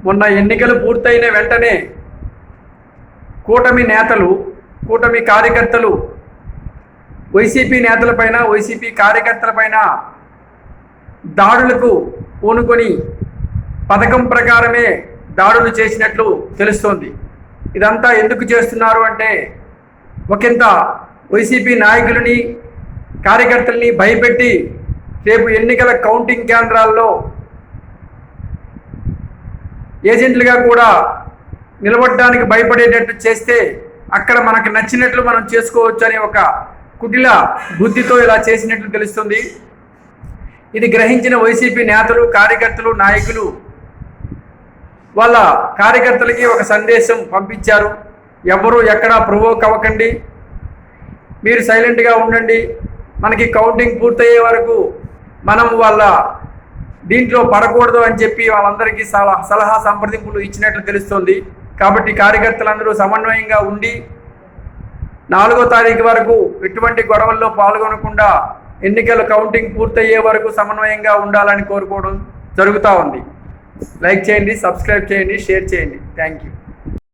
మొన్న ఎన్నికలు పూర్తయిన వెంటనే కూటమి నేతలు, కూటమి కార్యకర్తలు వైసీపీ నేతలపైన, వైసీపీ కార్యకర్తలపైన దాడులకు పూనుకొని పథకం ప్రకారమే దాడులు చేసినట్లు తెలుస్తోంది. ఇదంతా ఎందుకు చేస్తున్నారు అంటే, ఒకంత వైసీపీ నాయకులని, కార్యకర్తల్ని భయపెట్టి రేపు ఎన్నికల కౌంటింగ్ కేంద్రాల్లో ఏజెంట్లుగా కూడా నిలబడడానికి భయపడేటట్టు చేస్తే అక్కడ మనకు నచ్చినట్లు మనం చేసుకోవచ్చు అనే ఒక కుటిల బుద్ధితో ఇలా చేసినట్లు తెలుస్తుంది. ఇది గ్రహించిన వైసీపీ నేతలు, కార్యకర్తలు, నాయకులు వాళ్ళ కార్యకర్తలకి ఒక సందేశం పంపించారు. ఎవరు ఎక్కడా ప్రొవోక్ అవ్వకండి, మీరు సైలెంట్గా ఉండండి, మనకి కౌంటింగ్ పూర్తయ్యే వరకు మనం వాళ్ళ దీంట్లో పడకూడదు అని చెప్పి వాళ్ళందరికీ సలహా సంప్రదింపులు ఇచ్చినట్లు తెలుస్తోంది. కాబట్టి కార్యకర్తలందరూ సమన్వయంగా ఉండి 4వ తారీఖు వరకు ఎటువంటి గొడవల్లో పాల్గొనకుండా ఎన్నికల కౌంటింగ్ పూర్తయ్యే వరకు సమన్వయంగా ఉండాలని కోరుకోవడం జరుగుతూ ఉంది. లైక్ చేయండి, సబ్స్క్రైబ్ చేయండి, షేర్ చేయండి. Thank you.